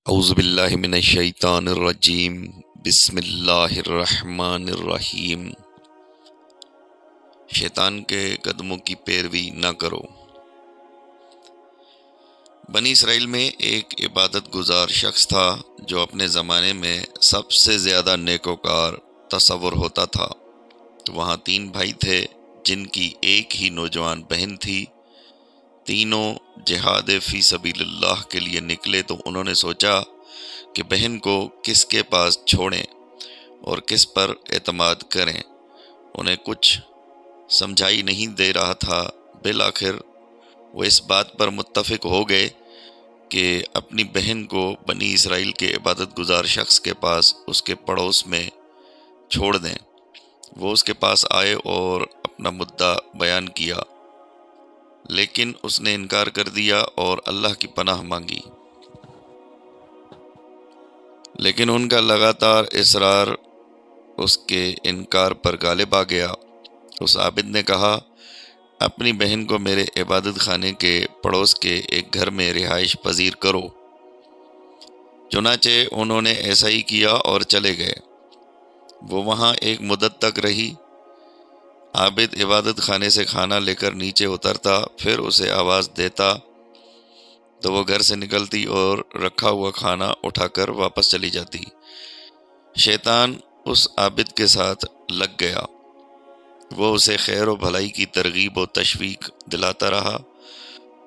اعوذ باللہ من الشیطان الرجیم بسم اللہ الرحمن الرحیم۔ شیطان کے قدموں کی پیروی نہ کرو۔ بنی اسرائیل میں ایک عبادت گزار شخص تھا جو اپنے زمانے میں سب سے زیادہ نیکوکار تصور ہوتا تھا۔ وہاں 3 بھائی تھے جن کی ایک ہی نوجوان بہن تھی۔ تینوں جہاد فی سبیل اللہ کے لیے نکلے تو انہوں نے سوچا کہ بہن کو کس کے پاس چھوڑیں اور کس پر اعتماد کریں۔ انہیں کچھ سمجھائی نہیں دے رہا تھا۔ بالآخر وہ اس بات پر متفق ہو گئے کہ اپنی بہن کو بنی اسرائیل کے عبادت گزار شخص کے پاس اس کے پڑوس میں چھوڑ دیں۔ وہ اس کے پاس آئے اور اپنا مدعا بیان کیا، لیکن اس نے انکار کر دیا اور اللہ کی پناہ مانگی۔ لیکن ان کا لگاتار اصرار اس کے انکار پر غالب آ گیا۔ اس عابد نے کہا، اپنی بہن کو میرے عبادت خانے کے پڑوس کے ایک گھر میں رہائش پذیر کرو۔ چنانچہ انہوں نے ایسا ہی کیا اور چلے گئے۔ وہ وہاں ایک مدت تک رہی۔ عابد عبادت خانے سے کھانا لے کر نیچے اترتا، پھر اسے آواز دیتا تو وہ گھر سے نکلتی اور رکھا ہوا کھانا اٹھا کر واپس چلی جاتی۔ شیطان اس عابد کے ساتھ لگ گیا۔ وہ اسے خیر و بھلائی کی ترغیب و تشویق دلاتا رہا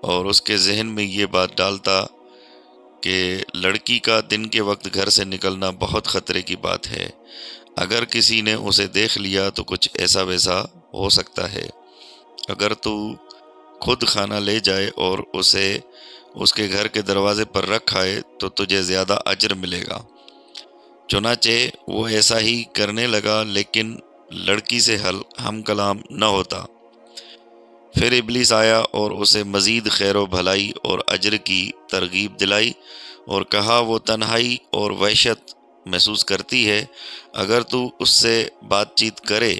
اور اس کے ذہن میں یہ بات ڈالتا کہ لڑکی کا دن کے وقت گھر سے نکلنا بہت خطرے کی بات ہے۔ اگر کسی نے اسے دیکھ لیا تو کچھ ایسا ویسا ہو سکتا ہے۔ اگر تو خود کھانا لے جائے اور اسے اس کے گھر کے دروازے پر رکھ آئے تو تجھے زیادہ اجر ملے گا۔ چنانچہ وہ ایسا ہی کرنے لگا، لیکن لڑکی سے ہم کلام نہ ہوتا۔ پھر ابلیس آیا اور اسے مزید خیر و بھلائی اور اجر کی ترغیب دلائی اور کہا، وہ تنہائی اور وحشت محسوس کرتی ہے۔ اگر تو اس سے بات چیت کرے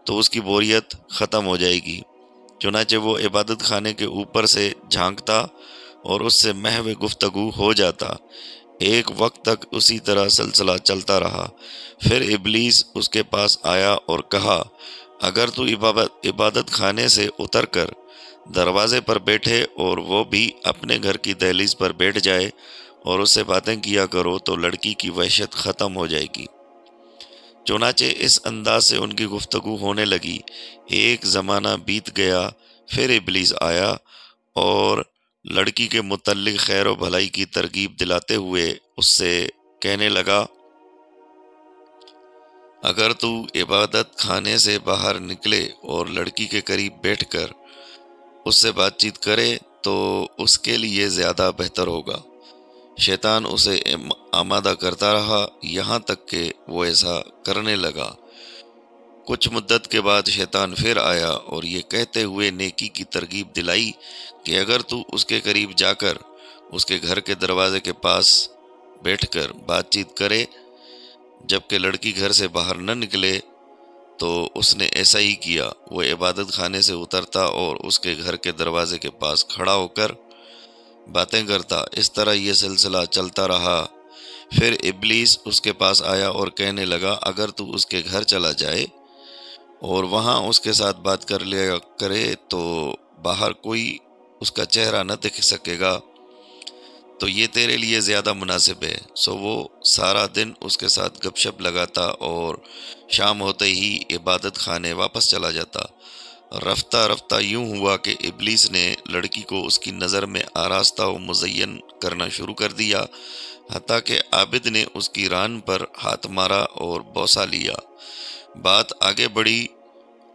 تو اس کی بوریت ختم ہو جائے گی۔ چنانچہ وہ عبادت خانے کے اوپر سے جھانکتا اور اس سے محو گفتگو ہو جاتا۔ ایک وقت تک اسی طرح سلسلہ چلتا رہا۔ پھر ابلیس اس کے پاس آیا اور کہا، اگر تو عبادت خانے سے اتر کر دروازے پر بیٹھے اور وہ بھی اپنے گھر کی دہلیز پر بیٹھ جائے اور اس سے باتیں کیا کرو تو لڑکی کی وحشت ختم ہو جائے گی۔ چنانچہ اس انداز سے ان کی گفتگو ہونے لگی۔ ایک زمانہ بیت گیا، پھر ابلیس آیا اور لڑکی کے متعلق خیر و بھلائی کی ترغیب دلاتے ہوئے اس سے کہنے لگا، اگر تو عبادت خانے سے باہر نکلے اور لڑکی کے قریب بیٹھ کر اس سے بات چیت کرے تو اس کے لیے زیادہ بہتر ہوگا۔ شیطان اسے آمادہ کرتا رہا یہاں تک کہ وہ ایسا کرنے لگا۔ کچھ مدت کے بعد شیطان پھر آیا اور یہ کہتے ہوئے نیکی کی ترغیب دلائی کہ اگر تو اس کے قریب جا کر اس کے گھر کے دروازے کے پاس بیٹھ کر بات چیت کرے جبکہ لڑکی گھر سے باہر نہ نکلے، تو اس نے ایسا ہی کیا۔ وہ عبادت خانے سے اترتا اور اس کے گھر کے دروازے کے پاس کھڑا ہو کر باتیں کرتا۔ اس طرح یہ سلسلہ چلتا رہا۔ پھر ابلیس اس کے پاس آیا اور کہنے لگا، اگر تو اس کے گھر چلا جائے اور وہاں اس کے ساتھ بات کر لیا کرے تو باہر کوئی اس کا چہرہ نہ دیکھ سکے گا، تو یہ تیرے لیے زیادہ مناسب ہے۔ سو وہ سارا دن اس کے ساتھ گپ شپ لگاتا اور شام ہوتے ہی عبادت خانے واپس چلا جاتا۔ رفتہ رفتہ یوں ہوا کہ ابلیس نے لڑکی کو اس کی نظر میں آراستہ و مزین کرنا شروع کر دیا، حتیٰ کہ عابد نے اس کی ران پر ہاتھ مارا اور بوسہ لیا۔ بات آگے بڑھی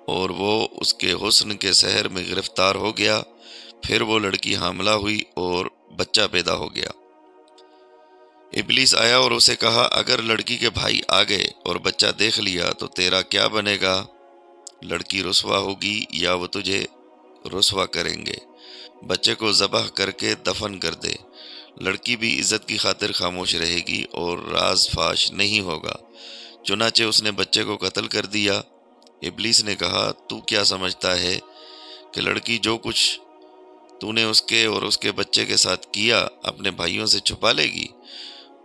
اور وہ اس کے حسن کے سحر میں گرفتار ہو گیا۔ پھر وہ لڑکی حاملہ ہوئی اور بچہ پیدا ہو گیا۔ ابلیس آیا اور اسے کہا، اگر لڑکی کے بھائی آ گئے اور بچہ دیکھ لیا تو تیرا کیا بنے گا؟ لڑکی رسوا ہوگی یا وہ تجھے رسوا کریں گے؟ بچے کو ذبح کر کے دفن کر دے۔ لڑکی بھی عزت کی خاطر خاموش رہے گی اور راز فاش نہیں ہوگا۔ چنانچہ اس نے بچے کو قتل کر دیا۔ ابلیس نے کہا، تو کیا سمجھتا ہے کہ لڑکی جو کچھ تو نے اس کے اور اس کے بچے کے ساتھ کیا اپنے بھائیوں سے چھپا لے گی؟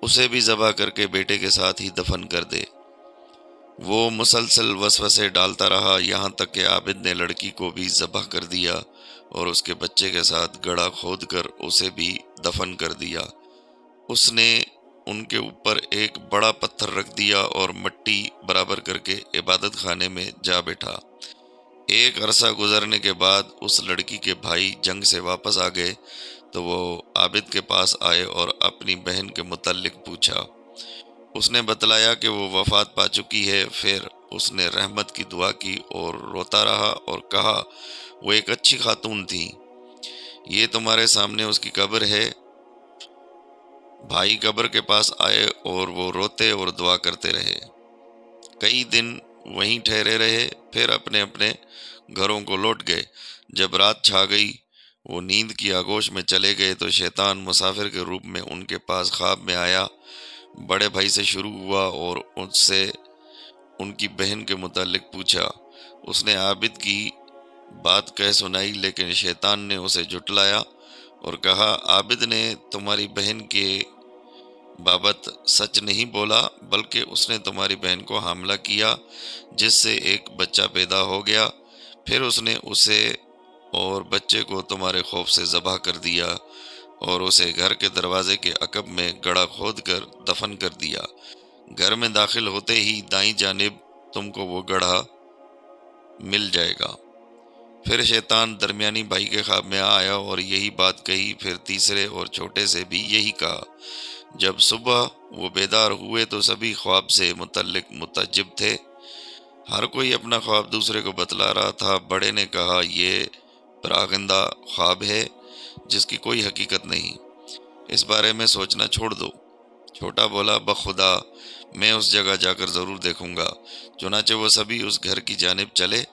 اسے بھی ذبح کر کے بیٹے کے ساتھ ہی دفن کر دے۔ وہ مسلسل وسوسے ڈالتا رہا، یہاں تک کہ عابد نے لڑکی کو بھی ذبح کر دیا اور اس کے بچے کے ساتھ گڑھا کھود کر اسے بھی دفن کر دیا۔ اس نے ان کے اوپر ایک بڑا پتھر رکھ دیا اور مٹی برابر کر کے عبادت خانے میں جا بیٹھا۔ ایک عرصہ گزرنے کے بعد اس لڑکی کے بھائی جنگ سے واپس آ گئے تو وہ عابد کے پاس آئے اور اپنی بہن کے متعلق پوچھا۔ اس نے بتلایا کہ وہ وفات پا چکی ہے۔ پھر اس نے رحمت کی دعا کی اور روتا رہا اور کہا، وہ ایک اچھی خاتون تھی، یہ تمہارے سامنے اس کی قبر ہے۔ بھائی قبر کے پاس آئے اور وہ روتے اور دعا کرتے رہے۔ کئی دن وہیں ٹھہرے رہے، پھر اپنے اپنے گھروں کو لوٹ گئے۔ جب رات چھا گئی، وہ نیند کی آغوش میں چلے گئے تو شیطان مسافر کے روپ میں ان کے پاس خواب میں آیا۔ بڑے بھائی سے شروع ہوا اور اس سے ان کی بہن کے متعلق پوچھا۔ اس نے عابد کی بات کہہ سنائی، لیکن شیطان نے اسے جھٹلایا اور کہا، عابد نے تمہاری بہن کے بابت سچ نہیں بولا، بلکہ اس نے تمہاری بہن کو حاملہ کیا، جس سے ایک بچہ پیدا ہو گیا۔ پھر اس نے اسے اور بچے کو تمہارے خوف سے ذبح کر دیا اور اسے گھر کے دروازے کے عقب میں گڑھا کھود کر دفن کر دیا۔ گھر میں داخل ہوتے ہی دائیں جانب تم کو وہ گڑھا مل جائے گا۔ پھر شیطان درمیانی بھائی کے خواب میں آیا اور یہی بات کہی، پھر تیسرے اور چھوٹے سے بھی یہی کہا۔ جب صبح وہ بیدار ہوئے تو سبھی خواب سے متعلق متعجب تھے۔ ہر کوئی اپنا خواب دوسرے کو بتلا رہا تھا۔ بڑے نے کہا، یہ پراگندہ خواب ہے جس کی کوئی حقیقت نہیں، اس بارے میں سوچنا چھوڑ دو۔ چھوٹا بولا، بخدا میں اس جگہ جا کر ضرور دیکھوں گا۔ چنانچہ وہ سبھی اس گھر کی جانب چلے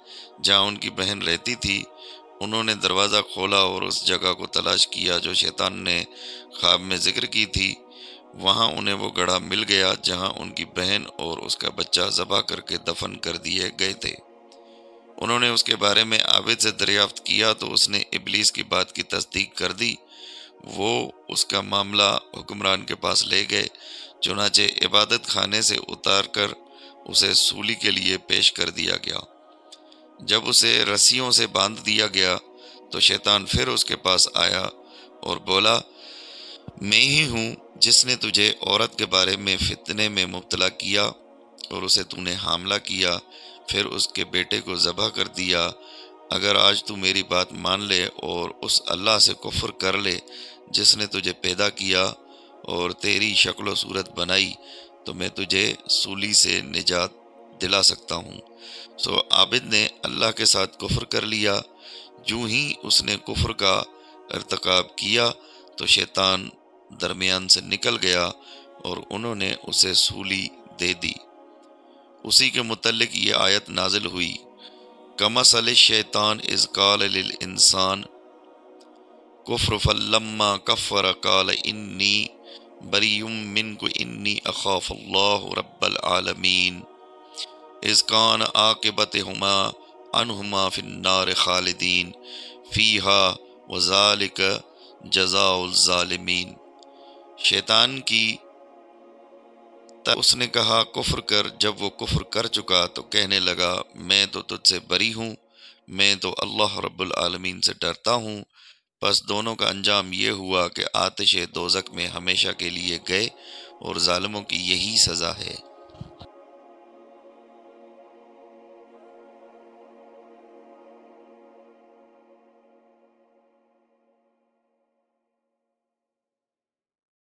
جہاں ان کی بہن رہتی تھی۔ انہوں نے دروازہ کھولا اور اس جگہ کو تلاش کیا جو شیطان نے خواب میں ذکر کی تھی۔ وہاں انہیں وہ گڑھا مل گیا جہاں ان کی بہن اور اس کا بچہ ذبح کر کے دفن کر دیے گئے تھے۔ انہوں نے اس کے بارے میں عابد سے دریافت کیا تو اس نے ابلیس کی بات کی تصدیق کر دی۔ وہ اس کا معاملہ حکمران کے پاس لے گئے۔ چنانچہ عبادت خانے سے اتار کر اسے سولی کے لیے پیش کر دیا گیا۔ جب اسے رسیوں سے باندھ دیا گیا تو شیطان پھر اس کے پاس آیا اور بولا، میں ہی ہوں جس نے تجھے عورت کے بارے میں فتنے میں مبتلا کیا اور اسے تو نے حاملہ کیا، پھر اس کے بیٹے کو ذبح کر دیا۔ اگر آج تو میری بات مان لے اور اس اللہ سے کفر کر لے جس نے تجھے پیدا کیا اور تیری شکل و صورت بنائی، تو میں تجھے سولی سے نجات دلا سکتا ہوں۔ سو عابد نے اللہ کے ساتھ کفر کر لیا۔ جو ہی اس نے کفر کا ارتکاب کیا تو شیطان درمیان سے نکل گیا اور انہوں نے اسے سولی دے دی۔ اسی کے متعلق یہ آیت نازل ہوئی، کمثل الشیطان اذ قال للانسان کفر فلما کفر قال انی بریء منک انی اخاف اللہ رب العالمین اذ کان عاقبتہما انہما فی النار خالدین فیہا وذالک جزاء الظالمین۔ شیطان کی اس نے کہا کفر کر۔ جب وہ کفر کر چکا تو کہنے لگا، میں تو تجھ سے بری ہوں، میں تو اللہ رب العالمین سے ڈرتا ہوں۔ پس دونوں کا انجام یہ ہوا کہ آتش دوزخ میں ہمیشہ کے لیے گئے اور ظالموں کی یہی سزا ہے۔